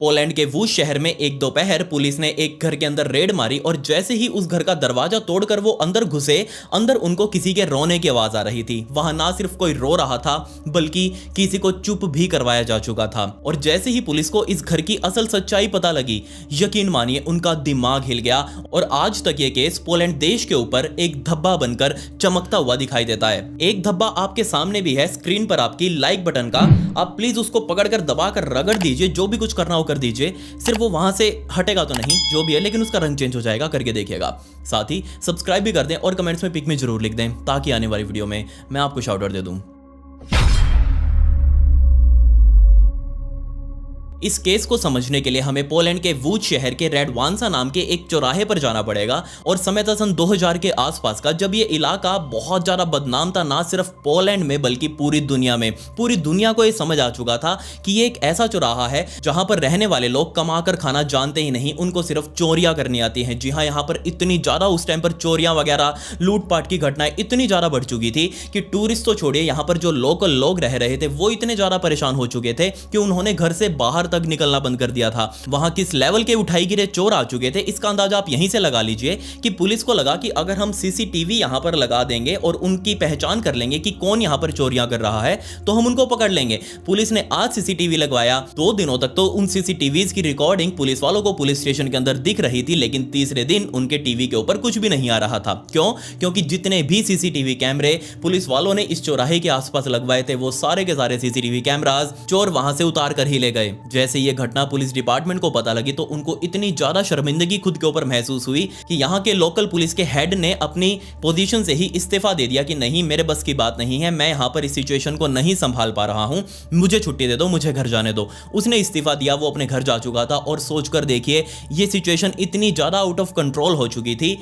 Poland के whoosh शहर में एक दोपहर पुलिस ने एक घर के अंदर रेड मारी और जैसे ही उस घर का दरवाजा तोड़कर वो अंदर घुसे, अंदर उनको किसी के रोने की आवाज आ रही थी। वहां ना सिर्फ कोई रो रहा था बल्कि किसी को चुप भी करवाया जा चुका था। और जैसे ही पुलिस को इस घर की असल सच्चाई पता लगी, यकीन मानिए उनका दिमाग हिल गया और आज तक ये केस पोलैंड देश के ऊपर एक धब्बा बनकर चमकता हुआ दिखाई देता है। एक धब्बा आपके सामने भी है स्क्रीन पर आपकी लाइक बटन का, आप प्लीज उसको पकड़कर दबाकर रगड़ दीजिए, जो भी कुछ करना हो कर दीजिए। सिर्फ वो वहां से हटेगा तो नहीं, जो भी है, लेकिन उसका रंग चेंज हो जाएगा, करके देखिएगा। साथ ही सब्सक्राइब भी कर दें और कमेंट्स में पिक में जरूर लिख दें ताकि आने वाली वीडियो में मैं आपको शाउट आउट दे दूं। इस केस को समझने के लिए हमें पोलैंड के वूच शहर के रेडवांसा नाम के एक चौराहे पर जाना पड़ेगा और समय था सन 2000 के आसपास का, जब ये इलाका बहुत ज्यादा बदनाम था, ना सिर्फ पोलैंड में बल्कि पूरी दुनिया में। पूरी दुनिया को ये समझ आ चुका था कि ये एक ऐसा चौराहा है जहां पर रहने वाले लोग कमाकर खाना जानते ही नहीं, उनको सिर्फ चोरियां करनी आती हैं। जी हाँ, यहाँ पर इतनी ज्यादा उस टाइम पर चोरियां वगैरह लूटपाट की घटनाएं इतनी ज्यादा बढ़ चुकी थी कि टूरिस्ट तो छोड़िए, यहाँ पर जो लोकल लोग रह रहे थे वो इतने ज्यादा परेशान हो चुके थे कि उन्होंने घर से बाहर तक निकलना बंद कर दिया था। वहां किस लेवल के उठाई गिरे चोर आ चुके थे, इसका अंदाजा आप यहीं से लगा लीजिए कि पुलिस को लगा कि अगर हम सीसीटीवी यहां पर लगा देंगे और उनकी पहचान कर लेंगे कि कौन यहां पर चोरियां कर रहा है तो हम उनको पकड़ लेंगे। पुलिस ने आज सीसीटीवी लगवाया, 2 दिनों तक तो उन सीसीटीवीज की रिकॉर्डिंग पुलिस वालों को पुलिस स्टेशन के अंदर दिख रही थी, लेकिन तीसरे दिन उनके टीवी के ऊपर कुछ भी नहीं आ रहा था। क्यों? क्योंकि जितने भी सीसीटीवी कैमरे पुलिस वालों ने इस चौराहे के आसपास लगवाए थे वो सारे के सारे सीसीटीवी कैमरास चोर वहां से उतार कर ही ले गए। जैसे ये घटना पुलिस डिपार्टमेंट को पता लगी तो उनको इतनी ज्यादा शर्मिंदगी खुद के ऊपर महसूस हुई कि यहाँ के लोकल पुलिस के हेड ने अपनी पोजीशन से ही इस्तीफा दे दिया कि नहीं, मेरे बस की बात नहीं है, मैं यहाँ पर इस सिचुएशन को नहीं संभाल पा रहा हूँ, मुझे छुट्टी दे दो, मुझे घर जाने दो। उसने इस्तीफा दिया, वो अपने घर जा चुका था और सोचकर देखिए ये सिचुएशन इतनी ज्यादा आउट ऑफ कंट्रोल हो चुकी थी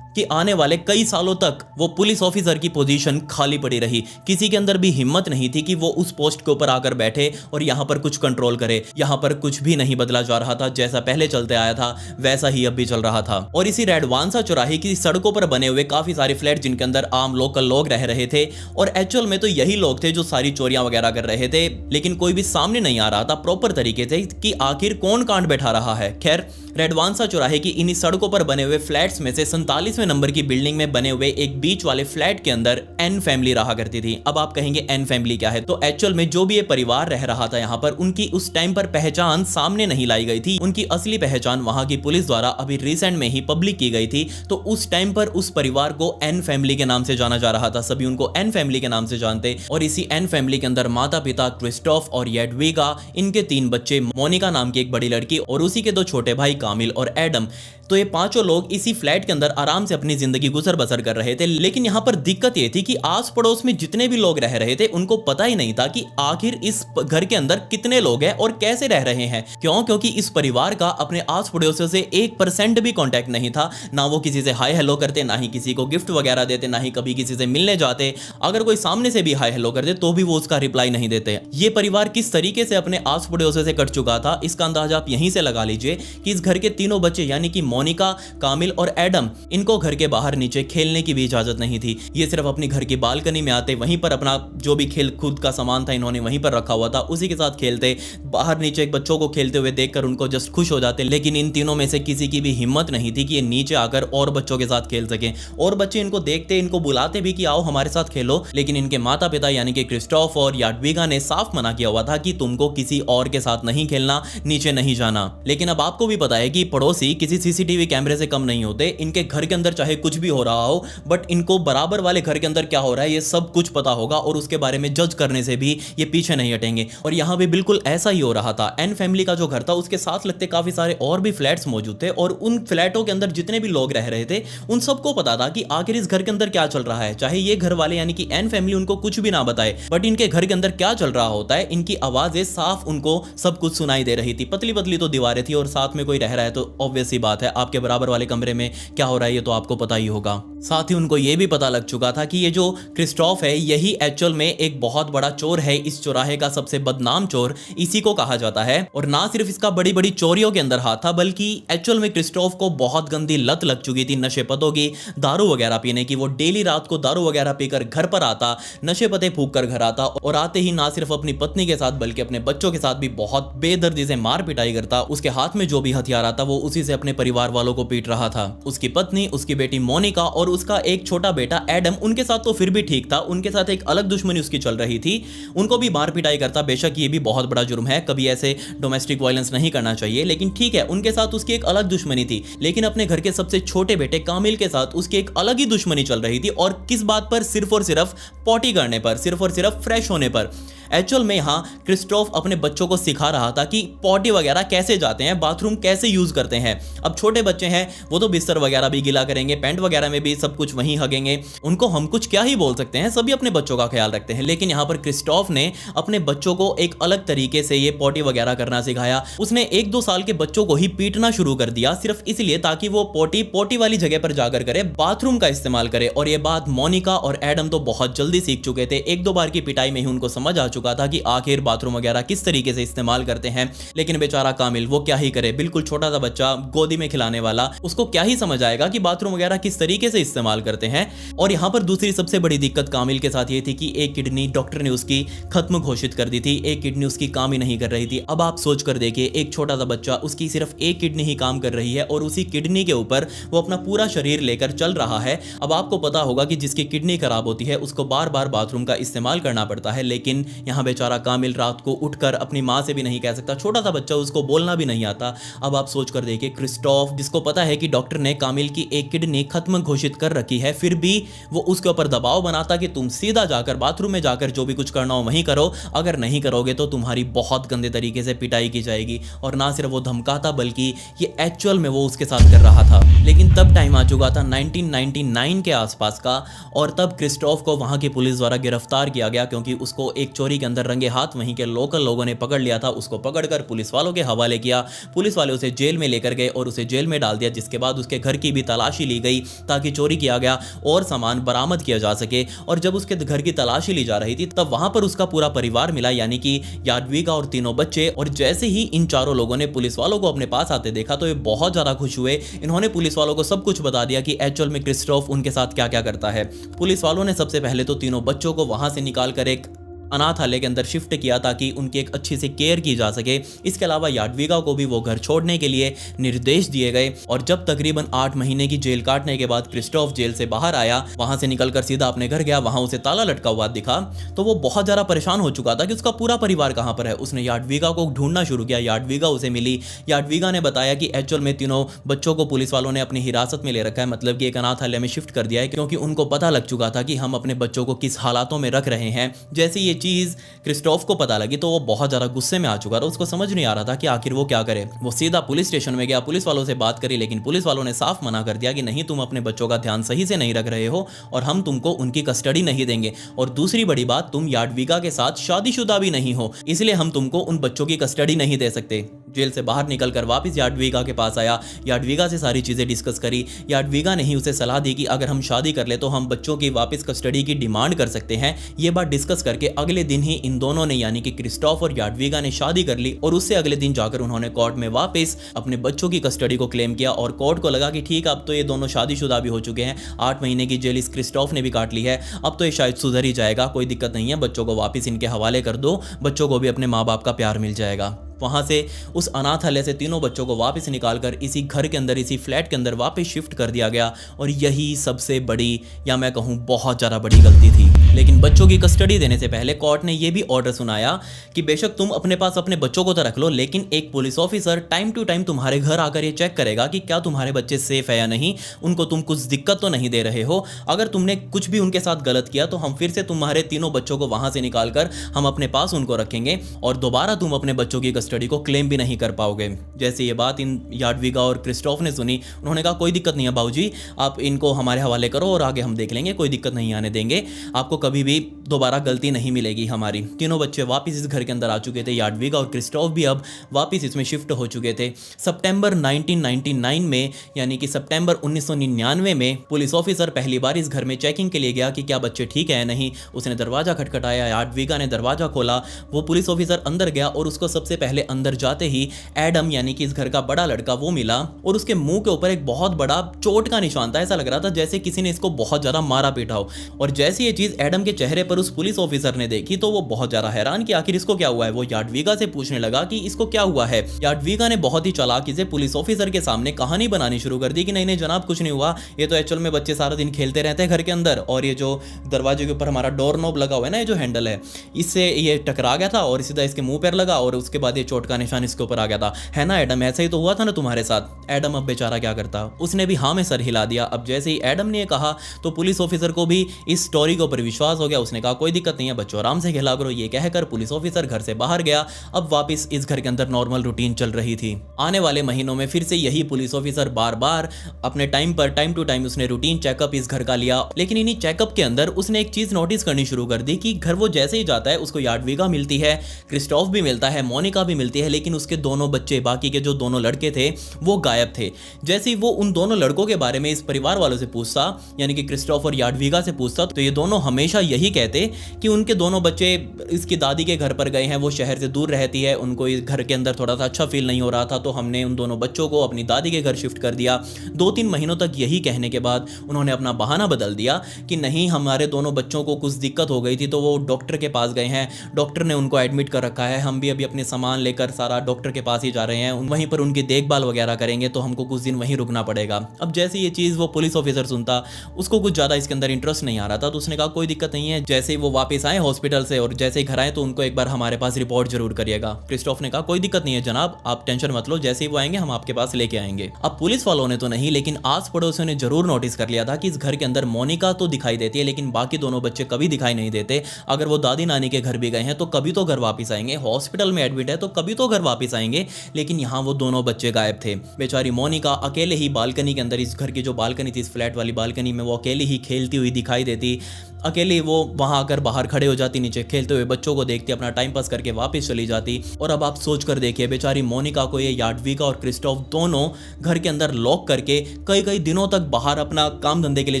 कि आने वाले कई सालों तक वो पुलिस ऑफिसर की पोजीशन खाली पड़ी रही। किसी के अंदर भी हिम्मत नहीं थी कि वो उस पोस्ट के ऊपर आकर बैठे और यहां पर कुछ कंट्रोल करे। यहां पर कुछ भी नहीं बदला जा रहा था, जैसा पहले चलते आया था वैसा ही अब भी चल रहा था। और इसी रेडवांसा चौराहे की सड़कों पर बने हुए काफी सारे फ्लैट जिनके अंदर आम लोकल लोग रह रहे थे और एक्चुअल में तो यही लोग थे जो सारी चोरियां वगैरह कर रहे थे, लेकिन कोई भी सामने नहीं आ रहा था प्रॉपर तरीके से कि आखिर कौन कांड बैठा रहा है। खैर, रेडवांसा चौराहे की इन्हीं सड़कों पर बने हुए फ्लैट्स में से 47वें नंबर की बिल्डिंग में बने हुए एक बीच वाले फ्लैट के अंदर एन फैमिली रहा करती थी। अब आप कहेंगे एन फैमिली क्या है? तो एक्चुअल में जो भी ये परिवार रह रहा था यहाँ पर, उनकी उस टाइम पर पहचान सामने नहीं लाई गई थी। उनकी असली पहचान वहां की पुलिस द्वारा अभी रिसेंट में ही पब्लिक की गई थी। तो उस टाइम पर उस परिवार को एन फैमिली के नाम से जाना जा रहा था, सभी उनको एन फैमिली के नाम से जानते। और इसी एन फैमिली के अंदर माता पिता क्रिस्टोफ और येडविगा, इनके 3 बच्चे, मोनिका नाम की एक बड़ी लड़की और उसी के 2 छोटे भाई कामिल और एडम। तो ये 5 लोग इसी फ्लैट के अंदर आराम से अपनी जिंदगी गुजर बसर कर रहे थे। लेकिन यहां पर दिक्कत ये थी कि आस पड़ोस में जितने भी लोग रह रहे थे उनको पता ही नहीं था कि आखिर इस घर के अंदर कितने लोग हैं और कैसे रह रहे हैं। क्यों? क्योंकि इस परिवार का अपने आस पड़ोसियों से 1% भी कांटेक्ट नहीं था। ना वो किसी से हाय हेलो करते, ना ही किसी को गिफ्ट वगैरह देते, ना ही कभी किसी से मिलने जाते। अगर कोई सामने से भी हाय हेलो करते तो भी वो उसका रिप्लाई नहीं देते। ये परिवार किस तरीके से अपने आस पड़ोसियों से कट चुका था, इसका अंदाजा आप यहीं से लगा लीजिए कि इस घर के 3 बच्चे यानी कि मोनिका, कामिल और एडम, इनको घर के बाहर नीचे खेलने की भी इजाजत नहीं थी। ये सिर्फ अपनी घर की बालकनी में आते, वहीं पर अपना जो भी खेल कूद का सामान था इन्होंने वहीं पर रखा हुआ था, उसी के साथ खेलते। बाहर नीचे एक बच्चों को खेलते हुए देखकर उनको जस्ट खुश हो जाते। लेकिन इन तीनों में से किसी की भी हिम्मत नहीं थी कि ये नीचे आकर और बच्चों के साथ खेल सके। और बच्चे इनको देखते, इनको बुलाते भी कि आओ हमारे साथ खेलो, लेकिन इनके माता पिता यानी कि क्रिस्टोफ और याडविगा ने साफ मना किया हुआ था कि तुमको किसी और के साथ नहीं खेलना, नीचे नहीं जाना। लेकिन अब आपको भी पता है कि पड़ोसी किसी सीसीटीवी कैमरे से कम नहीं होते। इनके घर के अंदर चाहे कुछ भी हो रहा हो, बट इनको बराबर वाले घर के अंदर क्या हो रहा है ये सब कुछ पता होगा और उसके बारे में जज करने से भी ये पीछे नहीं हटेंगे। और यहाँ भी बिल्कुल ऐसा ही हो रहा था। एन फैमिली का जो घर था उसके साथ लगते काफी सारे और भी फ्लैट्स मौजूद थे और उन फ्लैटों के अंदर जितने भी लोग रह रहे थे उन सबको पता था कि आखिर इस घर के अंदर क्या चल रहा है। चाहे ये घर वाले यानी कि एन फैमिली उनको कुछ भी ना बताए, बट इनके घर के अंदर क्या चल रहा होता है इनकी आवाजें साफ उनको सब कुछ सुनाई दे रही थी। पतली पतली तो दीवारें थी और साथ में कोई रह रहा है तो ऑब्वियस सी बात है आपके बराबर वाले कमरे में क्या हो रहा है ये तो आपको पता ही होगा। साथ ही उनको ये भी पता लग चुका था कि ये जो क्रिस्टोफ है यही एक्चुअल में एक बहुत बड़ा चोर है, इस चौराहे का सबसे बदनाम चोर इसी को कहा जाता है। और ना सिर्फ इसका बड़ी बड़ी चोरियों के अंदर हाथ था बल्कि एक्चुअल में क्रिस्टोफ को बहुत गंदी लत लग चुकी थी नशे पतों की, दारू वगैरह पीने की। वो डेली रात को दारू वगैरह पीकर घर पर आता, नशे पते फूंक कर घर आता और आते ही ना सिर्फ अपनी पत्नी के साथ बल्कि अपने बच्चों के साथ भी बहुत बेदर्दी से मार पिटाई करता। उसके हाथ में जो भी हथियार आता वो उसी से अपने परिवार वालों को पीट रहा था। उसकी पत्नी, उसकी बेटी मोनिका और उसका एक छोटा बेटा एडम, उनके साथ तो फिर भी ठीक था, उनके साथ एक अलग दुश्मनी उसकी चल रही थी, उनको भी मार पिटाई करता। बेशक ये भी बहुत बड़ा जुर्म है, कभी ऐसे डोमेस्टिक वायलेंस नहीं करना चाहिए, लेकिन ठीक है उनके साथ उसकी एक अलग दुश्मनी थी। लेकिन अपने घर के सबसे छोटे बेटे कामिल के साथ उसकी एक अलग ही दुश्मनी चल रही थी। और किस बात पर? सिर्फ और सिर्फ पॉटी करने पर, सिर्फ और सिर्फ फ्रेश होने पर। एक्चुअल में यहाँ क्रिस्टोफ अपने बच्चों को सिखा रहा था कि पॉटी वगैरह कैसे जाते हैं, बाथरूम कैसे यूज करते हैं। अब छोटे बच्चे हैं वो तो बिस्तर वगैरह भी गीला करेंगे, पैंट वगैरह में भी सब कुछ वहीं हगेंगे, उनको हम कुछ क्या ही बोल सकते हैं, सभी अपने बच्चों का ख्याल रखते हैं। लेकिन यहाँ पर क्रिस्टोफ ने अपने बच्चों को एक अलग तरीके से ये पॉटी वगैरह करना सिखाया। उसने 1-2 साल के बच्चों को ही पीटना शुरू कर दिया सिर्फ इसलिए ताकि वो पोटी वाली जगह पर जाकर करे, बाथरूम का इस्तेमाल करे। और ये बात मोनिका और एडम तो बहुत जल्दी सीख चुके थे, 1-2 बार की पिटाई में ही उनको समझ आ चुका था कि आखिर बाथरूम वगैरह किस तरीके से इस्तेमाल करते हैं। लेकिन बेचारा कामिल वो क्या ही करे, बिल्कुल छोटा सा बच्चा गोदी में खिलाने वाला, उसको क्या ही समझ आएगा कि बाथरूम वगैरह किस तरीके से इस्तेमाल करते हैं। और यहां पर दूसरी सबसे बड़ी दिक्कत कामिल के साथ ये थी कि एक किडनी डॉक्टर ने उसकी खत्म घोषित कर दी थी, एक किडनी उसकी काम ही नहीं कर रही थी। अब आप सोच कर देखिए, एक छोटा सा बच्चा, उसकी सिर्फ एक किडनी ही काम कर रही है और उसी किडनी के ऊपर वो अपना पूरा शरीर लेकर चल रहा है। अब आपको पता होगा कि जिसकी किडनी खराब होती है उसको बार बार बाथरूम का इस्तेमाल करना पड़ता है। लेकिन यहां बेचारा कामिल रात को उठकर अपनी मां से भी नहीं कह सकता, छोटा सा बच्चा, उसको बोलना भी नहीं आता। अब आप सोच कर देखिए, क्रिस्टोफ जिसको पता है कि डॉक्टर ने कामिल की एक किडनी खत्म घोषित कर रखी है, फिर भी वो उसके ऊपर दबाव बनाता कि तुम सीधा जाकर बाथरूम में जाकर जो भी कुछ करना हो वहीं करो, अगर नहीं करोगे तो तुम्हारी बहुत गंदे तरीके से पिटाई की जाएगी। और ना सिर्फ वो धमकाता बल्कि ये एक्चुअल में वो उसके साथ कर रहा था। लेकिन तब टाइम आ चुका था 1999 के आसपास का, और तब क्रिस्टोफ को वहां की पुलिस द्वारा गिरफ्तार किया गया क्योंकि उसको एक चोरी के अंदर रंगे हाथ वहीं के लोकल लोगों ने पकड़ लिया था। उसको पकड़कर पुलिस वालों के हवाले किया, पुलिस वाले उसे जेल में लेकर गए और उसे जेल में डाल दिया, जिसके बाद उसके घर की भी तलाशी ली गई ताकि चोरी किया गया और सामान बरामद किया जा सके। और जब उसके घर की तलाशी ली जा रही थी तब वहां पर उसका पूरा परिवार मिला, यानी कि याडविगा और तीनों बच्चे। और जैसे ही इन चारों लोगों ने पुलिस वालों को अपने पास आते देखा तो ये बहुत ज्यादा खुश हुए। इन्होंने पुलिस वालों को सब कुछ बता दिया कि एक्चुअल में क्रिस्टोफ उनके साथ क्या क्या करता है। पुलिस वालों ने सबसे पहले तो तीनों बच्चों को वहां से निकालकर एक अनाथालय के अंदर शिफ्ट किया ताकि उनकी एक अच्छी से केयर की जा सके। इसके अलावा याडविगा को भी वो घर छोड़ने के लिए निर्देश दिए गए। और जब तकरीबन 8 महीने की जेल काटने के बाद क्रिस्टोफ जेल से बाहर आया, वहां से निकलकर सीधा अपने घर गया, वहां उसे ताला लटका हुआ दिखा तो वो बहुत ज्यादा परेशान हो चुका था कि उसका पूरा परिवार कहां पर है। उसने याडविगा को ढूंढना शुरू किया, याडविगा उसे मिली। याडविगा ने बताया कि एक्चुअल में तीनों बच्चों को पुलिस वालों ने अपनी हिरासत में ले रखा है, मतलब कि एक अनाथालय में शिफ्ट कर दिया है, क्योंकि उनको पता लग चुका था कि हम अपने बच्चों को किस हालातों में रख रहे हैं। जैसे ये चीज क्रिस्टोफ को पता लगी तो वो बहुत ज्यादा गुस्से में आ चुका था, उसको समझ नहीं आ रहा था कि आखिर वो क्या करे। वो सीधा पुलिस स्टेशन में गया, पुलिस वालों से बात करी, लेकिन पुलिस वालों ने साफ मना कर दिया कि नहीं, तुम अपने बच्चों का ध्यान सही से नहीं रख रहे हो और हम तुमको उनकी कस्टडी नहीं देंगे। और दूसरी बड़ी बात, तुम याडविगा के साथ शादीशुदा भी नहीं हो, इसलिए हम तुमको उन बच्चों की कस्टडी नहीं दे सकते। जेल से बाहर निकलकर वापस याडविगा के पास आया, याडविगा से सारी चीजें डिस्कस करी। याडविगा ने ही उसे सलाह दी कि अगर हम शादी कर ले तो हम बच्चों की वापस कस्टडी की डिमांड कर सकते हैं। ये बात डिस्कस करके अगले दिन ही इन दोनों ने, यानी कि क्रिस्टोफ और याडविगा ने शादी कर ली। और उससे अगले दिन जाकर उन्होंने कोर्ट में वापस अपने बच्चों की कस्टडी को क्लेम किया। और कोर्ट को लगा कि ठीक, अब तो ये दोनों शादीशुदा भी हो चुके हैं, 8 महीने की जेल इस क्रिस्टोफ ने भी काट ली है, अब तो ये शायद सुधर ही जाएगा, कोई दिक्कत नहीं है, बच्चों को वापस इनके हवाले कर दो, बच्चों को भी अपने माँ बाप का प्यार मिल जाएगा। वहां से उस अनाथालय से तीनों बच्चों को वापस निकालकर इसी घर के अंदर, इसी फ्लैट के अंदर वापस शिफ्ट कर दिया गया। और यही सबसे बड़ी, या मैं कहूं बहुत ज़्यादा बड़ी गलती थी। लेकिन बच्चों की कस्टडी देने से पहले कोर्ट ने यह भी ऑर्डर सुनाया कि बेशक तुम अपने पास अपने बच्चों को तो रख लो, लेकिन एक police officer time to time तुम्हारे घर आकर ये चेक करेगा कि क्या तुम्हारे बच्चे सेफ है या नहीं, उनको तुम कुछ दिक्कत तो नहीं दे रहे हो। अगर तुमने कुछ भी उनके साथ गलत किया तो हम फिर से तुम्हारे तीनों बच्चों को वहां से निकालकर हम अपने पास उनको रखेंगे और दोबारा तुम अपने बच्चों की कस्टडी को क्लेम भी नहीं कर पाओगे। जैसे ये बात इन याडविगा और क्रिस्टोफ ने सुनी, उन्होंने कहा कोई दिक्कत नहीं है बाबूजी, आप इनको हमारे हवाले करो और आगे हम देख लेंगे, कोई दिक्कत नहीं आने देंगे। आपको कभी भी दोबारा गलती नहीं मिलेगी हमारी। तीनों बच्चे वापस इस घर के अंदर आ चुके थे। याडविगा और क्रिस्टोफ भी अब वापस इसमें शिफ्ट हो चुके थे। सितंबर 1999 में, यानी कि सितंबर 1999 में पुलिस ऑफिसर पहली बार इस घर में चेकिंग के लिए गया कि क्या बच्चे ठीक है नहीं। उसने दरवाजा खटखटाया, याडविगा ने दरवाजा खोला, वो पुलिस ऑफिसर अंदर गया और उसको सबसे पहले अंदर जाते ही एडम यानी कि इस घर का बड़ा लड़का वो मिला और उसके मुंह के ऊपर एक बहुत बड़ा चोट का निशान था। ऐसा लग रहा था जैसे किसी ने इसको बहुत ज्यादा मारा पीटा हो। और जैसे ये चीज एडम के चेहरे पर उस पुलिस ऑफिसर ने देखी तो वो बहुत ज्यादा हैरान कि आखिर इसको क्या हुआ है। वो याडविगा से पूछने लगा कि इसको क्या हुआ है। याडविगा ने बहुत ही चालाकी से पुलिस ऑफिसर के सामने कहानी बनानी शुरू कर दी कि नहीं नहीं जनाब कुछ नहीं हुआ, ये तो एक्चुअल में बच्चे सारा दिन खेलते रहते हैं घर के अंदर और ये जो दरवाजे के ऊपर हमारा डोर नॉब लगा हुआ है ना, ये जो हैंडल है, इससे ये टकरा गया था और सीधा इसके मुंह पर लगा और उसके बाद ये चोट का निशान इसके ऊपर आ गया था। है ना एडम, ऐसा ही तो हुआ था ना तुम्हारे साथ। एडम अब बेचारा क्या करता, उसने भी हाँ में सर हिला दिया। अब जैसे ही एडम ने कहा तो पुलिस ऑफिसर को भी इस स्टोरी के ऊपर विश्वास हो गया। उसने कहा कोई दिक्कत नहीं है बच्चों, आराम से खेला करो। ये कहकर पुलिस ऑफिसर घर से बाहर गया। अब वापस इस घर के अंदर नॉर्मल रूटीन चल रही थी। आने वाले महीनों में फिर से यही पुलिस ऑफिसर बार बार अपने टाइम पर टाइम टू टाइम उसने रूटीन चेकअप इस घर का लिया। लेकिन इन्हीं चेकअप के अंदर उसने एक चीज नोटिस करनी शुरू कर दी कि घर वो जैसे ही जाता है उसको याडविगा मिलती है, क्रिस्टोफ भी मिलता है, मोनिका भी मिलती है, लेकिन उसके दोनों बच्चे, बाकी के जो दोनों लड़के थे वो गायब थे। जैसे ही वो उन दोनों लड़कों के बारे में इस परिवार वालों से पूछता, यानी कि क्रिस्टोफ और याडविगा से पूछता, तो ये दोनों हमेशा यही कहते कि उनके दोनों बच्चे इसकी दादी के घर पर गए हैं, वो शहर से दूर रहती है, उनको इस घर के अंदर थोड़ा सा अच्छा फील नहीं हो रहा था, तो हमने उन दोनों बच्चों को अपनी दादी के घर शिफ्ट कर दिया। 2-3 महीनों तक यही कहने के बाद उन्होंने अपना बहाना बदल दिया कि नहीं हमारे दोनों बच्चों को कुछ दिक्कत हो गई थी तो वो डॉक्टर के पास गए हैं, डॉक्टर ने उनको एडमिट कर रखा है, हम भी अभी अपने सामान लेकर सारा डॉक्टर के पास ही जा रहे हैं, वहीं पर उनकी देखभाल वगैरह करेंगे तो हमको कुछ दिन वहीं रुकना पड़ेगा। अब जैसे ये चीज़ वो पुलिस ऑफिसर सुनता, उसको कुछ ज़्यादा इसके अंदर इंटरेस्ट नहीं आ रहा था, तो उसने कहा कोई दिक्कत नहीं है। जैसे ही वो वापस आए हॉस्पिटल से और जैसे ही घर आए तो उनको एक बार हमारे पास रिपोर्ट जरूर करिएगा। क्रिस्टोफ ने कहा कोई दिक्कत नहीं है जनाब, आप टेंशन मत लो, जैसे ही वो आएंगे हम आपके पास लेके आएंगे। अब पुलिस वालों ने तो नहीं, लेकिन आस पड़ोसियों ने जरूर नोटिस कर लिया था कि इस घर के अंदर मोनिका तो दिखाई देती है लेकिन बाकी दोनों बच्चे कभी दिखाई नहीं देते। अगर वो दादी नानी के घर भी गए हैं तो कभी तो घर वापस आएंगे, हॉस्पिटल में एडमिट है तो कभी तो घर वापस आएंगे, लेकिन यहाँ वो दोनों बच्चे गायब थे। बेचारी मोनिका अकेले ही बालकनी के अंदर, इस घर की जो बालकनी थी, इस फ्लैट वाली बालकनी में वो अकेले ही खेलती हुई दिखाई देती। अकेले वो वहां आकर बाहर खड़े हो जाती, नीचे खेलते हुए बच्चों को देखती, अपना टाइम पास करके वापस चली जाती। और अब आप सोच कर देखिए बेचारी मोनिका को ये याडविगा और क्रिस्टोफ दोनों घर के अंदर लॉक करके कई कई दिनों तक बाहर अपना काम धंधे के लिए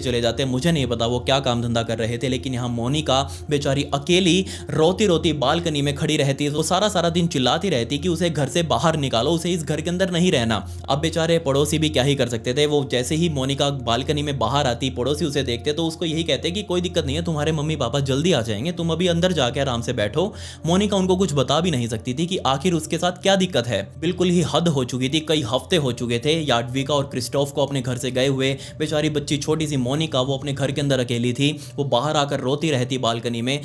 चले जाते हैं। मुझे नहीं पता वो क्या काम धंधा कर रहे थे, लेकिन यहाँ मोनिका बेचारी अकेली रोती रोती बालकनी में खड़ी रहती है। वो सारा सारा दिन चिल्लाती रहती कि उसे घर से बाहर निकालो, उसे इस घर के अंदर नहीं रहना। अब बेचारे पड़ोसी भी क्या ही कर सकते थे। वो जैसे ही मोनिका बालकनी में बाहर आती, पड़ोसी उसे देखते तो उसको यही कहते कि कोई दिक्कत नहीं है, तुम्हारे मम्मी पापा जल्दी आ जाएंगे, तुम अभी अंदर जाके आराम से बैठो। मोनिका उनको कुछ बता भी नहीं सकती थी कि आखिर उसके साथ क्या दिक्कत है। बिल्कुल ही हद हो चुकी थी, कई हफ्ते हो चुके थे याडविगा और क्रिस्टोफ को अपने घर से गए हुए। बेचारी बच्ची छोटी सी मोनिका वो अपने घर के अंदर अकेली थी, वो बाहर आकर रोती रहती बालकनी में।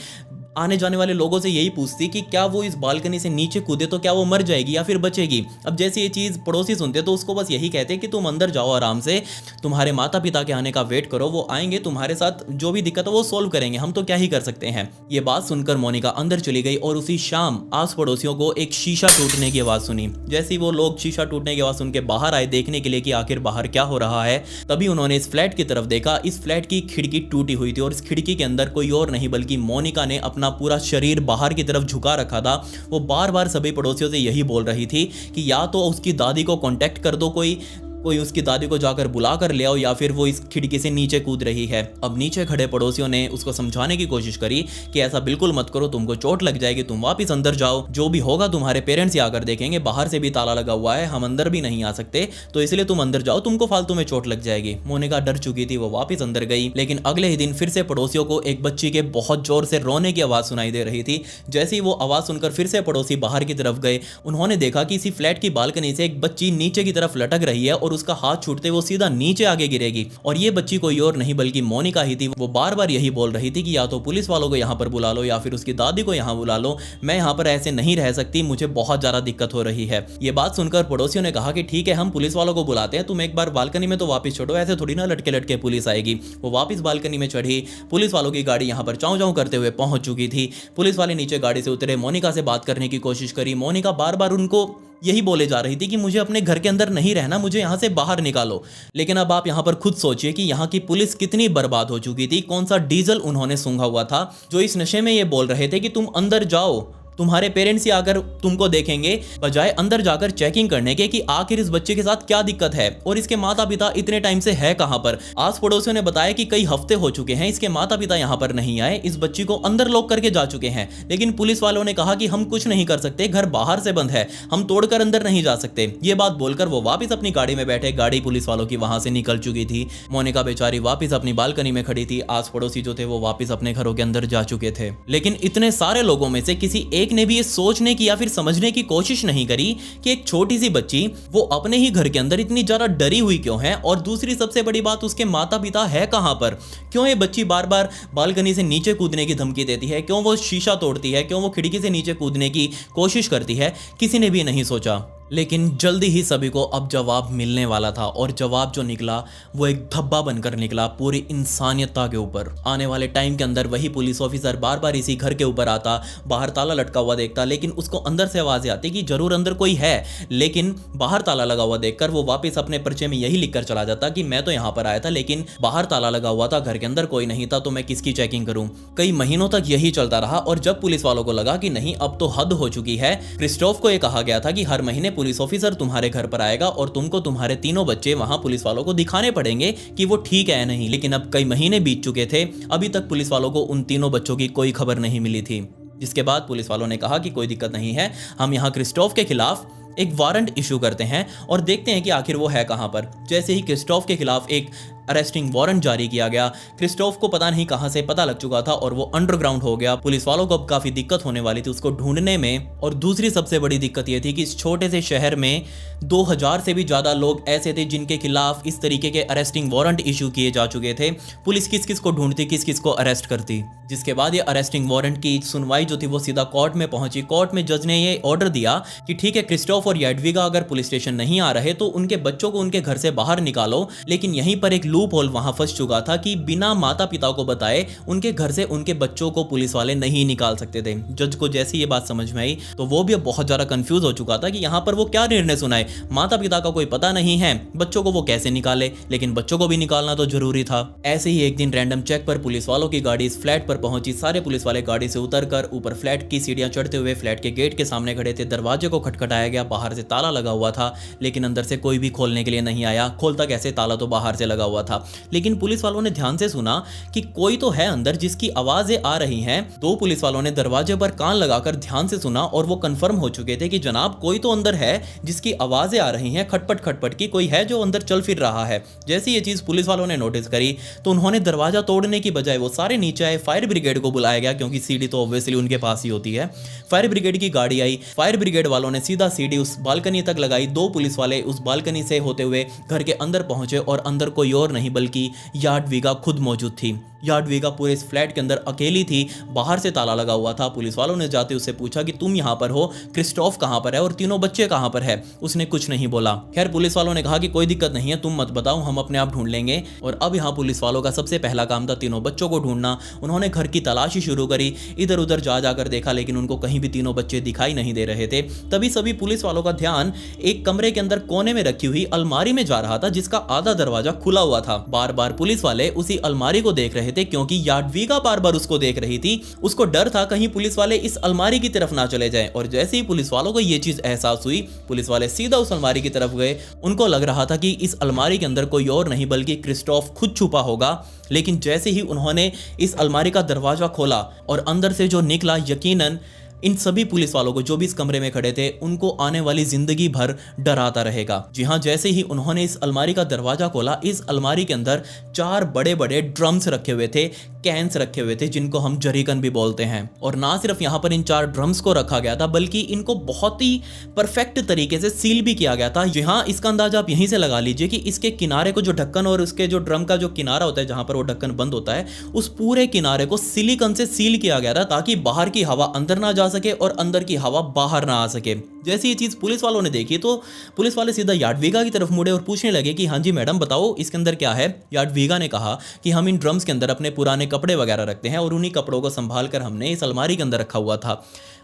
आने जाने वाले लोगों से यही पूछती कि क्या वो इस बालकनी से नीचे कूदे तो क्या वो मर जाएगी या फिर बचेगी। अब जैसे ये चीज़ पड़ोसी सुनते तो उसको बस यही कहते कि तुम अंदर जाओ आराम से, तुम्हारे माता पिता के आने का वेट करो, वो आएंगे, तुम्हारे साथ जो भी दिक्कत है वो सोल्व करेंगे, हम तो क्या ही कर सकते हैं। ये बात सुनकर मोनिका अंदर चली गई और उसी शाम आस पड़ोसियों को एक शीशा टूटने की आवाज़ सुनी। जैसे ही वो लोग शीशा टूटने की आवाज़ सुन के बाहर आए देखने के लिए कि आखिर बाहर क्या हो रहा है, तभी उन्होंने इस फ्लैट की तरफ देखा। इस फ्लैट की खिड़की टूटी हुई थी और इस खिड़की के अंदर कोई और नहीं बल्कि मोनिका ने अपना पूरा शरीर बाहर की तरफ झुका रखा था। वो बार बार सभी पड़ोसियों से यही बोल रही थी कि या तो उसकी दादी को कांटेक्ट कर दो, कोई उसकी दादी को जाकर बुला कर ले आओ, या फिर वो इस खिड़की से नीचे कूद रही है। अब नीचे खड़े पड़ोसियों ने उसको समझाने की कोशिश करी कि ऐसा बिल्कुल मत करो, तुमको चोट लग जाएगी, तुम वापस अंदर जाओ, जो भी होगा तुम्हारे पेरेंट्स ही आकर देखेंगे, बाहर से भी ताला लगा हुआ है, हम अंदर भी नहीं आ सकते, तो इसलिए तुम अंदर जाओ, तुमको फालतू में चोट लग जाएगी। मोनिका डर चुकी थी, वो वापस अंदर गई। लेकिन अगले ही दिन फिर से पड़ोसियों को एक बच्ची के बहुत जोर से रोने की आवाज़ सुनाई दे रही थी। जैसे ही वो आवाज़ सुनकर फिर से पड़ोसी बाहर की तरफ गए, उन्होंने देखा कि इसी फ्लैट की बालकनी से एक बच्ची नीचे की तरफ लटक रही है और उसका हाथ छूटते वो सीधा नीचे आगे गिरेगी। और ये बच्ची कोई और नहीं बल्कि मोनिका ही थी। वो बार बार यही बोल रही थी कि या तो पुलिस वालों को यहाँ पर बुला लो या फिर उसकी दादी को यहाँ बुला लो, मैं यहाँ पर ऐसे नहीं रह सकती, मुझे बहुत ज़्यादा दिक्कत हो रही है। ये बात सुनकर पड़ोसियों ने कहा कि ठीक है, हम पुलिस वालों को बुलाते हैं, तुम एक बार बालकनी में तो वापस छोड़ो, ऐसे थोड़ी ना लटके लटके पुलिस आएगी। वो वापस बालकनी में चढ़ी, पुलिस वालों की गाड़ी यहाँ पर चाँव चाँव करते हुए पहुँच चुकी थी। पुलिस वाले नीचे गाड़ी से उतरे, मोनिका से बात करने की कोशिश करी। मोनिका बार बार उनको यही बोले जा रही थी कि मुझे अपने घर के अंदर नहीं रहना, मुझे यहाँ से बाहर निकालो। लेकिन अब आप यहाँ पर खुद सोचिए कि यहाँ की पुलिस कितनी बर्बाद हो चुकी थी, कौन सा डीजल उन्होंने सूंघा हुआ था जो इस नशे में ये बोल रहे थे कि तुम अंदर जाओ, तुम्हारे पेरेंट्स ही आकर तुमको देखेंगे, बजाय अंदर जाकर चेकिंग करने के कि आखिर इस बच्चे के साथ क्या दिक्कत है और इसके माता पिता इतने टाइम से है कहां पर। आस पड़ोसियों ने बताया कि कई हफ्ते हो चुके हैं इसके माता पिता यहां पर नहीं आए, इस बच्ची को अंदर लॉक करके जा चुके हैं। लेकिन पुलिस वालों ने कहा कि हम कुछ नहीं कर सकते, घर बाहर से बंद है, हम तोड़कर अंदर नहीं जा सकते। ये बात बोलकर वो वापस अपनी गाड़ी में बैठे, गाड़ी पुलिस वालों की वहां से निकल चुकी थी। मोनिका बेचारी वापस अपनी बालकनी में खड़ी थी, आस पड़ोसी जो थे वो वापस अपने घरों के अंदर जा चुके थे। लेकिन इतने सारे लोगों में से किसी एक ने भी ये सोच की या फिर समझने की कोशिश नहीं करी कि एक छोटी सी बच्ची वो अपने ही घर के अंदर इतनी ज्यादा डरी हुई क्यों है, और दूसरी सबसे बड़ी बात उसके माता पिता है कहां पर। क्यों ये बच्ची बार बार बालकनी से नीचे कूदने की धमकी देती है, क्यों वो शीशा तोड़ती है, क्यों वो खिड़की से नीचे कूदने की कोशिश करती है, किसी ने भी नहीं सोचा। लेकिन जल्दी ही सभी को अब जवाब मिलने वाला था, और जवाब जो निकला वो एक धब्बा बनकर निकला पूरी इंसानियतता के ऊपर। आने वाले टाइम के अंदर वही पुलिस ऑफिसर बार बार इसी घर के ऊपर आता, बाहर ताला लटका हुआ देखता, लेकिन उसको अंदर से आवाज़ आती कि जरूर अंदर कोई है, लेकिन बाहर ताला लगा हुआ देखकर वो वापस अपने पर्चे में यही लिखकर चला जाता कि मैं तो यहाँ पर आया था लेकिन बाहर ताला लगा हुआ था, घर के अंदर कोई नहीं था, तो मैं किसकी चेकिंग करूँ। कई महीनों तक यही चलता रहा, और जब पुलिस वालों को लगा कि नहीं अब तो हद हो चुकी है, क्रिस्टोफ को यह कहा गया था कि हर महीने पुलिस ऑफिसर तुम्हारे घर पर आएगा और तुमको तुम्हारे तीनों बच्चे वहां पुलिस वालों को दिखाने पड़ेंगे कि वो ठीक है या नहीं। लेकिन अब कई महीने बीत चुके थे, अभी तक पुलिस वालों को उन तीनों बच्चों की कोई खबर नहीं मिली थी। जिसके बाद पुलिस वालों ने कहा कि कोई दिक्कत नहीं है, हम यहाँ क्रिस्टोफ के खिलाफ एक वारंट इशू करते हैं और देखते हैं कि आखिर वो है कहां पर। जैसे ही क्रिस्टोफ के खिलाफ एक अरेस्टिंग वारंट जारी किया गया, क्रिस्टोफ को पता नहीं कहां से पता लग चुका था और वो अंडरग्राउंड हो गया। पुलिस वालों को अब काफी दिक्कत होने वाली थी उसको ढूंढने में, और दूसरी सबसे बड़ी दिक्कत ये थी कि इस छोटे से शहर में 2000 से भी ज्यादा लोग ऐसे थे जिनके खिलाफ इस तरीके के अरेस्टिंग वारंट इशू किए जा चुके थे। पुलिस किस किस को ढूंढती, किस किस को अरेस्ट करती। जिसके बाद ये अरेस्टिंग वारंट की सुनवाई जो थी वो सीधा कोर्ट में पहुंची। कोर्ट में जज ने ये ऑर्डर दिया कि ठीक है, क्रिस्टोफ और याडविगा अगर पुलिस स्टेशन नहीं आ रहे तो उनके बच्चों को उनके घर से बाहर निकालो। लेकिन यहीं पर एक लूप होल वहां फंस चुका था कि बिना माता पिता को बताए उनके घर से उनके बच्चों को पुलिस वाले नहीं निकाल सकते थे। जज को जैसे ये बात समझ में आई तो वो भी बहुत ज्यादा कंफ्यूज हो चुका था कि यहाँ पर वो क्या निर्णय सुनाए। माता पिता का कोई पता नहीं है, बच्चों को वो कैसे निकाले, लेकिन बच्चों को भी निकालना तो जरूरी था। ऐसे ही एक दिन रैंडम चेक पर पुलिस वालों की गाड़ी इस फ्लैट पर पहुंची। सारे पुलिस वाले गाड़ी से उतरकर ऊपर फ्लैट की सीढ़ियां चढ़ते हुए फ्लैट के गेट के सामने खड़े थे। दरवाजे को खटखटाया गया, बाहर से ताला लगा हुआ था, लेकिन अंदर से कोई भी खोलने के लिए नहीं आया। खोलता कैसे, ताला तो बाहर से लगा हुआ था। लेकिन पुलिस वालों ने ध्यान से सुना कि कोई तो है अंदर जिसकी आवाजें आ रही हैं। दो पुलिस वालों ने दरवाजे पर कान लगाकर ध्यान से सुना और वो कंफर्म हो चुके थे कि जनाब कोई तो अंदर है जिसकी आवाजें आ रही हैं, खटपट खटपट की, कोई है जो अंदर चल फिर रहा है। जैसे ये चीज पुलिस वालों ने नोटिस करी तो उन्होंने दरवाजा तोड़ने की बजाय वो सारे नीचे आए। फायर ब्रिगेड को बुलाया गया क्योंकि सीढ़ी तो ऑब्वियसली उनके पास ही होती है। फायर ब्रिगेड की गाड़ी आई, फायर ब्रिगेड वालों ने सीधा सीढ़ी उस बालकनी तक लगाई। दो पुलिस वाले उस बालकनी से होते हुए घर के अंदर पहुंचे और अंदर कोई और नहीं बल्कि याडविगा खुद मौजूद थी। याडविगा पूरे इस फ्लैट के अंदर अकेली थी, बाहर से ताला लगा हुआ था। पुलिस वालों ने जाते उससे पूछा कि तुम यहाँ पर हो, क्रिस्टोफ कहाँ पर है और तीनों बच्चे कहाँ पर है। उसने कुछ नहीं बोला। खैर पुलिस वालों ने कहा कि कोई दिक्कत नहीं है, तुम मत बताओ, हम अपने आप ढूंढ लेंगे। और अब यहाँ पुलिस वालों का सबसे पहला काम था तीनों बच्चों को ढूंढना। उन्होंने घर की तलाशी शुरू करी, इधर उधर जा जाकर देखा, लेकिन उनको कहीं भी तीनों बच्चे दिखाई नहीं दे रहे थे। तभी सभी पुलिस वालों का ध्यान एक कमरे के अंदर कोने में रखी हुई अलमारी में जा रहा था जिसका आधा दरवाजा खुला हुआ था। बार बार पुलिस वाले उसी अलमारी को देख रहे थे क्योंकि याडविगा बार बार उसको देख रही थी। उसको डर था कहीं पुलिस वाले इस अलमारी की तरफ ना चले जाएं। और जैसे ही पुलिस वालों को यह चीज एहसास हुई, पुलिस वाले सीधा उस अलमारी की तरफ गए। उनको लग रहा था कि इस अलमारी के अंदर कोई और नहीं बल्कि क्रिस्टोफ खुद छुपा होगा। लेकिन जैसे ही उन्होंने इस अलमारी का दरवाजा खोला और अंदर से जो निकला, यकीनन इन सभी पुलिस वालों को जो भी इस कमरे में खड़े थे उनको आने वाली जिंदगी भर डराता रहेगा। जी हाँ, जैसे ही उन्होंने इस अलमारी का दरवाजा खोला, इस अलमारी के अंदर 4 बड़े बड़े ड्रम्स रखे हुए थे, कैंस रखे हुए थे जिनको हम जरीकन भी बोलते हैं। और ना सिर्फ यहाँ पर इन 4 ड्रम्स को रखा गया था बल्कि इनको बहुत ही परफेक्ट तरीके से सील भी किया गया था। जी हाँ, इसका अंदाजा आप यहीं से लगा लीजिए कि इसके किनारे को जो ढक्कन और उसके जो ड्रम का जो किनारा होता है जहां पर वो ढक्कन बंद होता है, उस पूरे किनारे को सिलिकॉन से सील किया गया था ताकि बाहर की हवा अंदर ना जा सके और अंदर की हवा बाहर ना आ सके। जैसे ये चीज पुलिस वालों ने देखी तो पुलिस वाले सीधा याडविगा की तरफ मुड़े और पूछने लगे कि हाँ जी मैडम बताओ इसके अंदर क्या है। याडविगा ने कहा कि हम इन ड्रम्स के अंदर अपने पुराने कपड़े वगैरह रखते हैं और उन्हीं कपड़ों को संभाल कर हमने इस अलमारी के अंदर रखा हुआ था।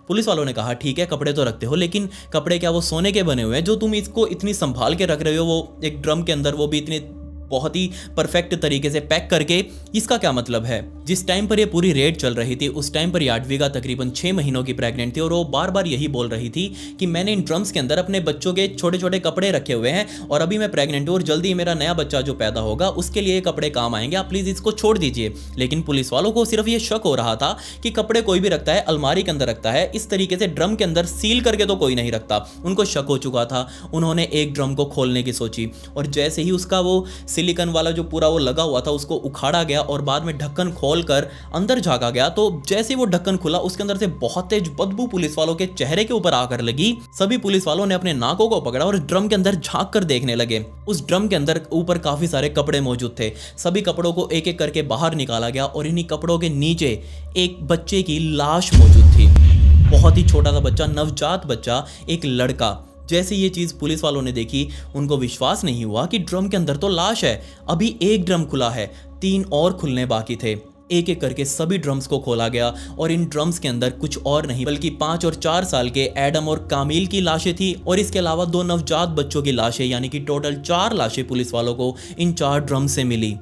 पुलिस वालों ने कहा ठीक है कपड़े तो रखते हो, लेकिन कपड़े क्या वो सोने के बने हुए हैं जो तुम इसको इतनी संभाल के रख रहे हो, वो एक ड्रम के अंदर, वो भी इतने बहुत ही परफेक्ट तरीके से पैक करके, इसका क्या मतलब है? जिस टाइम पर ये पूरी रेड चल रही थी उस टाइम पर याडविगा तकरीबन 6 महीनों की प्रेग्नेंट थी और वो बार बार यही बोल रही थी कि मैंने इन ड्रम्स के अंदर अपने बच्चों के छोटे छोटे कपड़े रखे हुए हैं और अभी मैं प्रेग्नेंट हूँ और जल्दी मेरा नया बच्चा जो पैदा होगा उसके लिए कपड़े काम आएंगे, आप प्लीज इसको छोड़ दीजिए। लेकिन पुलिस वालों को सिर्फ ये शक हो रहा था कि कपड़े कोई भी रखता है अलमारी के अंदर रखता है, इस तरीके से ड्रम के अंदर सील करके तो कोई नहीं रखता। उनको शक हो चुका था। उन्होंने एक ड्रम को खोलने की सोची और जैसे ही उसका वो सिलिकॉन वाला जो वो लगा हुआ था उसको उखाड़ा गया और बाद में ढक्कन खोलकर अंदर झांका गया, तो जैसे वो ढक्कन खुला उसके अंदर से बहुत तेज बदबू पुलिस वालों के चेहरे के ऊपर आकर लगी। सभी पुलिस वालों ने अपने नाकों को पकड़ा और ड्रम के अंदर झांक कर देखने लगे। उस ड्रम के अंदर ऊपर काफी सारे कपड़े मौजूद थे। सभी कपड़ों को एक एक करके बाहर निकाला गया और इन्हीं कपड़ों के नीचे एक बच्चे की लाश मौजूद थी। बहुत ही छोटा सा बच्चा, नवजात बच्चा, एक लड़का। जैसे ये चीज़ पुलिस वालों ने देखी उनको विश्वास नहीं हुआ कि ड्रम के अंदर तो लाश है। अभी एक ड्रम खुला है, 3 और खुलने बाकी थे। एक एक करके सभी ड्रम्स को खोला गया और इन ड्रम्स के अंदर कुछ और नहीं बल्कि 5 और 4 साल के एडम और कामिल की लाशें थी और इसके अलावा 2 नवजात बच्चों की लाशें, यानी कि टोटल 4 लाशें पुलिस वालों को इन 4 ड्रम से मिली।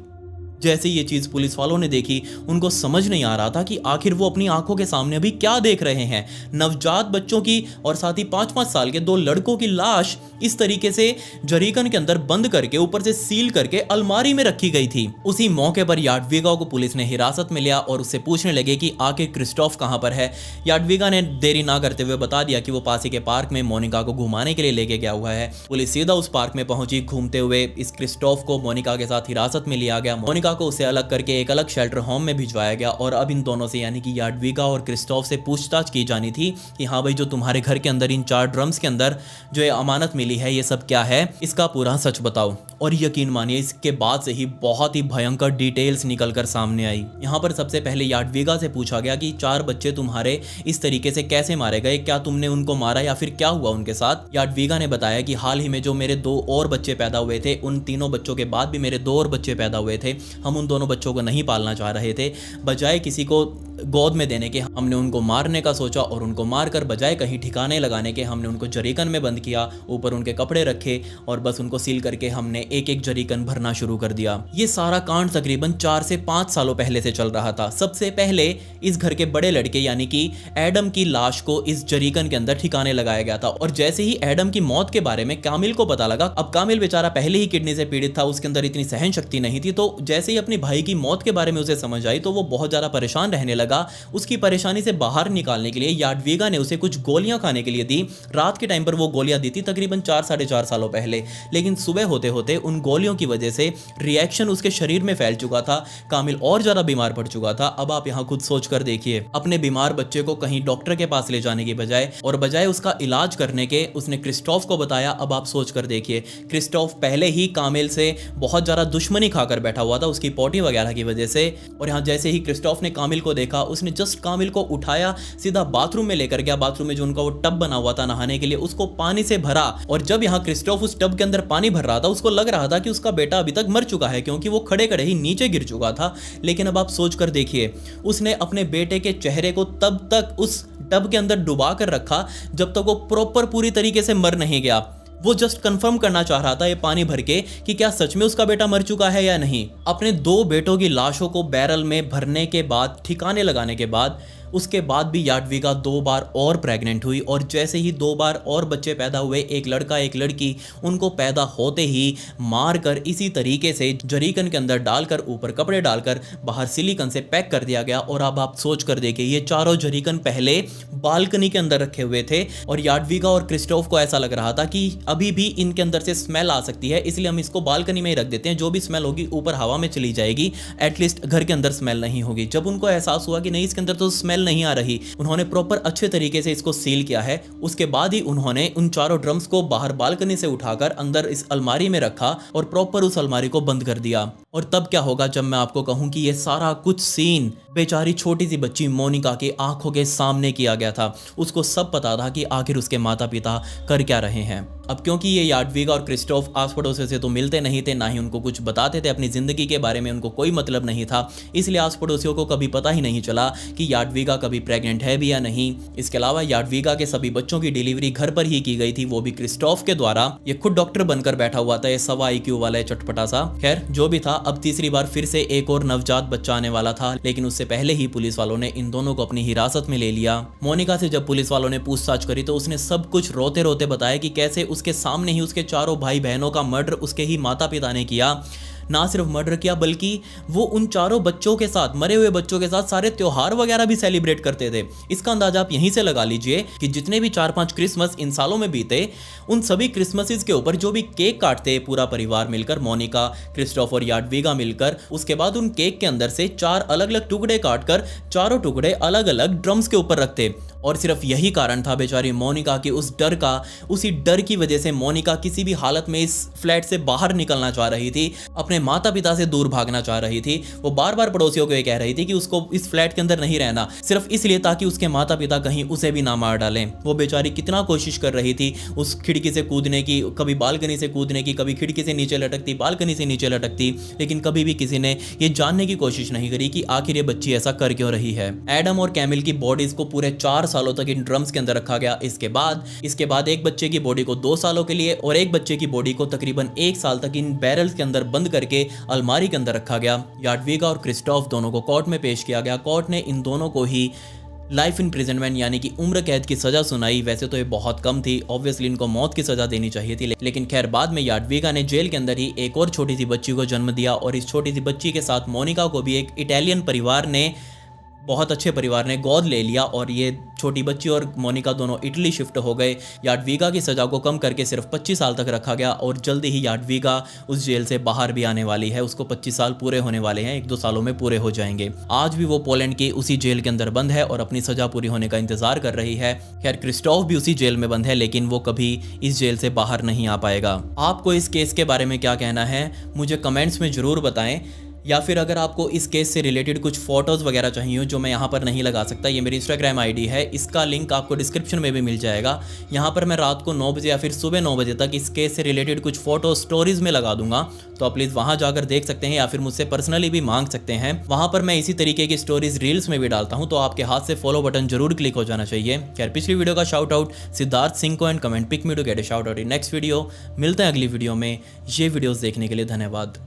जैसे ये चीज़ पुलिस वालों ने देखी उनको समझ नहीं आ रहा था कि आखिर वो अपनी आंखों के सामने अभी क्या देख रहे हैं। नवजात बच्चों की और साथ ही 5-5 साल के 2 लड़कों की लाश इस तरीके से जरीकन के अंदर बंद करके ऊपर से सील करके अलमारी में रखी गई थी। उसी मौके पर याडविगा को पुलिस ने हिरासत में लिया और उससे पूछने लगे कि आखिर क्रिस्टोफ कहाँ पर है। याडविगा ने देरी ना करते हुए बता दिया कि वो पास ही के पार्क में मोनिका को घुमाने के लिए लेके गया हुआ है। पुलिस सीधा उस पार्क में पहुंची। घूमते हुए इस क्रिस्टोफ को मोनिका के साथ हिरासत में लिया गया। मोनिका को उसे अलग करके एक अलग शेल्टर होम में भिजवाया गया और अब इन दोनों से यानी कि याडविगा और क्रिस्टोफ से पूछताछ की जानी थी कि हाँ भाई, जो तुम्हारे घर के अंदर इन 4 ड्रम्स के अंदर जो ये अमानत मिली है ये सब क्या है, इसका पूरा सच बताओ। और यकीन मानिए इसके बाद से ही बहुत ही भयंकर डिटेल्स निकलकर सामने आई। यहाँ पर सबसे पहले याडविगा से पूछा गया कि 4 बच्चे तुम्हारे इस तरीके से कैसे मारे गए, क्या तुमने उनको मारा या फिर क्या हुआ उनके साथ। याडविगा ने बताया कि हाल ही में जो मेरे 2 और बच्चे पैदा हुए थे, उन तीनों बच्चों के बाद भी मेरे 2 और बच्चे पैदा हुए थे। हम उन दोनों बच्चों को नहीं पालना चाह रहे थे, बजाय किसी को गोद में देने के हमने उनको मारने का सोचा और उनको मारकर बजाय कहीं ठिकाने लगाने के हमने उनको जरीकन में बंद किया, ऊपर उनके कपड़े रखे और बस उनको सील करके हमने एक एक जरीकन भरना शुरू कर दिया। ये सारा कांड तकरीबन 4 से 5 सालों पहले से चल रहा था। सबसे पहले इस घर के बड़े लड़के यानी कि एडम की लाश को इस जरीकन के अंदर ठिकाने लगाया गया था और जैसे ही एडम की मौत के बारे में कामिल को पता लगा, अब कामिल बेचारा पहले ही किडनी से पीड़ित था, उसके अंदर इतनी सहन शक्ति नहीं थी, तो जैसे ही अपने भाई की मौत के बारे में उसे समझ आई तो वो बहुत ज्यादा परेशान रहने लगा। उसकी परेशानी से बाहर निकालने के लिए याडविगा ने उसे कुछ गोलियां खाने के लिए दी। रात के टाइम पर वो गोलियां दी थी तकरीबन 4-4.5 सालों पहले, लेकिन सुबह होते होते उन गोलियों की वजह से रिएक्शन उसके शरीर में फैल चुका था। कामिल और ज्यादा बीमार पड़ चुका था। अब आप यहाँ खुद सोच कर देखिए, अपने बीमार बच्चे को कहीं डॉक्टर के पास ले जाने की बजाय उसका इलाज करने के उसने क्रिस्टोफ को बताया। अब आप सोच कर देखिए, क्रिस्टोफ पहले ही कामिल से बहुत ज्यादा दुश्मनी खाकर बैठा हुआ था उसकी पोटी वगैरह की वजह से। और यहाँ जैसे ही क्रिस्टोफ ने कामिल को देखा, उसने जस्ट कामिल को उठाया, सीधा बाथरूम में लेकर गया। बाथरूम में जो उनका वो टब बना हुआ था नहाने के लिए, उसको पानी से भरा। और जब यहाँ क्रिस्टोफ उस टब के अंदर पानी भर रहा था, उसको लग रहा था कि उसका बेटा अभी तक मर चुका है क्योंकि वो खड़े खड़े ही नीचे गिर चुका था। लेकिन अब आप सोच कर देखिए, उसने अपने बेटे के चेहरे को तब तक उस टब के अंदर डुबा कर रखा जब तक वो प्रॉपर पूरी तरीके से मर नहीं गया। वो जस्ट कंफर्म करना चाह रहा था ये पानी भर के कि क्या सच में उसका बेटा मर चुका है या नहीं। अपने 2 बेटों की लाशों को बैरल में भरने के बाद, ठिकाने लगाने के बाद, उसके बाद भी याडविगा 2 बार और प्रेग्नेंट हुई और जैसे ही 2 बार और बच्चे पैदा हुए, एक लड़का एक लड़की, उनको पैदा होते ही मारकर इसी तरीके से जरीकन के अंदर डालकर, ऊपर कपड़े डालकर, बाहर सिलिकन से पैक कर दिया गया। और अब आप सोच कर देखिए, ये चारों जरीकन पहले बालकनी के अंदर रखे हुए थे और याडविगा और क्रिस्टोफ को ऐसा लग रहा था कि अभी भी इनके अंदर से स्मेल आ सकती है, इसलिए हम इसको बालकनी में ही रख देते हैं, जो भी स्मेल होगी ऊपर हवा में चली जाएगी, एटलीस्ट घर के अंदर स्मेल नहीं होगी। जब उनको एहसास हुआ कि नहीं, इसके अंदर तो स्मेल नहीं आ रही, उन्होंने प्रॉपर अच्छे तरीके से इसको सील किया है। उसके बाद ही उन्होंने उन चारों ड्रम्स को बाहर बालकनी से उठाकर अंदर इस अलमारी में रखा और प्रॉपर उस अलमारी को बंद कर दिया। और तब क्या होगा जब मैं आपको कहूं कि ये सारा कुछ सीन बेचारी छोटी सी बच्ची मोनिका की आंखों के सामने किया गया था। उसको सब पता था कि आखिर उसके माता पिता कर क्या रहे हैं। अब क्योंकि ये याडविगा और क्रिस्टोफ आस पड़ोसी से तो मिलते नहीं थे, ना ही उनको कुछ बताते थे, अपनी जिंदगी के बारे में उनको कोई मतलब नहीं था, इसलिए आस पड़ोसियों को कभी पता ही नहीं चला कि याडविगा कभी प्रेग्नेंट है भी या नहीं। इसके अलावा याडविगा के सभी बच्चों की डिलीवरी घर पर ही की गई थी, वो भी क्रिस्टोफ के द्वारा। ये खुद डॉक्टर बनकर बैठा हुआ था, ये सवा IQ वाला चटपटा सा। खैर जो भी था, अब तीसरी बार फिर से एक और नवजात बच्चा आने वाला था, लेकिन उससे पहले ही पुलिस वालों ने इन दोनों को अपनी हिरासत में ले लिया। मोनिका से जब पुलिस वालों ने पूछताछ करी तो उसने सब कुछ रोते रोते बताया कि कैसे उसके सामने ही उसके चारों भाई बहनों का मर्डर उसके ही माता पिता ने किया। ना सिर्फ मर्डर किया, बल्कि वो उन चारों बच्चों के साथ, मरे हुए बच्चों के साथ सारे त्योहार वगैरह भी सेलिब्रेट करते थे। इसका अंदाजा आप यहीं से लगा लीजिए कि जितने भी 4-5 क्रिसमस इन सालों में बीते, उन सभी क्रिसमसेस के ऊपर जो भी केक काटते पूरा परिवार मिलकर, मोनिका, क्रिस्टोफ और याडविगा मिलकर, उसके बाद उन केक के अंदर से 4 अलग अलग टुकड़े काटकर चारों टुकड़े अलग अलग ड्रम्स के ऊपर रखते। और सिर्फ यही कारण था बेचारी मोनिका के उस डर का, उसी डर की वजह से मोनिका किसी भी हालत में इस फ्लैट से बाहर निकलना चाह रही थी, अपने माता पिता से दूर भागना चाह रही थी। वो बार बार पड़ोसियों को ये कह रही थी कि उसको इस फ्लैट के अंदर नहीं रहना, सिर्फ इसलिए ताकि उसके माता पिता कहीं उसे भी ना मार डालें। वो बेचारी कितना कोशिश कर रही थी उस खिड़की से कूदने की, कभी बालकनी से कूदने की, कभी खिड़की से नीचे लटकती, बालकनी से नीचे लटकती, लेकिन कभी भी किसी ने ये जानने की कोशिश नहीं करी कि आखिर ये बच्ची ऐसा कर क्यों रही है। एडम और कैमिल की बॉडीज को पूरे 4 सालों तक इन ड्रम्स के अंदर रखा गया। इसके बाद एक बच्चे की बॉडी को 2 सालों के लिए और एक बच्चे की बॉडी को तकरीबन 1 साल तक इन बैरल्स के अंदर बंद करके अलमारी के अंदर रखा गया। याडविगा और क्रिस्टोफ दोनों को कोर्ट में पेश किया गया। कोर्ट ने इन दोनों को ही लाइफ इम्प्रिजनमेंट यानी कि उम्र कैद की सजा सुनाई। वैसे तो ये बहुत कम थी, ऑब्वियसली इनको मौत की सजा देनी चाहिए थी, लेकिन खैर बाद में याडविगा ने जेल के अंदर ही एक और छोटी सी बच्ची को जन्म दिया और इस छोटी सी बच्ची के साथ मोनिका को भी एक इटालियन परिवार ने, बहुत अच्छे परिवार ने गोद ले लिया और ये छोटी बच्ची और मोनिका दोनों इटली शिफ्ट हो गए। याडविगा की सज़ा को कम करके सिर्फ 25 साल तक रखा गया और जल्दी ही याडविगा उस जेल से बाहर भी आने वाली है। उसको 25 साल पूरे होने वाले हैं, 1-2 सालों में पूरे हो जाएंगे। आज भी वो पोलैंड के उसी जेल के अंदर बंद है और अपनी सज़ा पूरी होने का इंतजार कर रही है। खैर क्रिस्टोफ भी उसी जेल में बंद है, लेकिन वो कभी इस जेल से बाहर नहीं आ पाएगा। आपको इस केस के बारे में क्या कहना है मुझे कमेंट्स में ज़रूर बताएं, या फिर अगर आपको इस केस से रिलेटेड कुछ फोटोज़ वगैरह चाहिए जो मैं यहाँ पर नहीं लगा सकता, ये मेरी इंस्टाग्राम आईडी है, इसका लिंक आपको डिस्क्रिप्शन में भी मिल जाएगा। यहाँ पर मैं रात को 9 बजे या फिर सुबह 9 बजे तक इस केस से रिलेटेड कुछ फोटो स्टोरीज में लगा दूंगा, तो आप प्लीज़ वहाँ जाकर देख सकते हैं या फिर मुझसे पर्सनली भी मांग सकते हैं। वहाँ पर मैं इसी तरीके की स्टोरीज रील्स में भी डालता हूँ, तो आपके हाथ से फॉलो बटन जरूर क्लिक हो जाना चाहिए। खैर पिछली वीडियो का शाउट आउट सिद्धार्थ सिंह को and comment pick me to get a shout out in next video. मिलते हैं अगली वीडियो में। ये वीडियोज़ देखने के लिए धन्यवाद।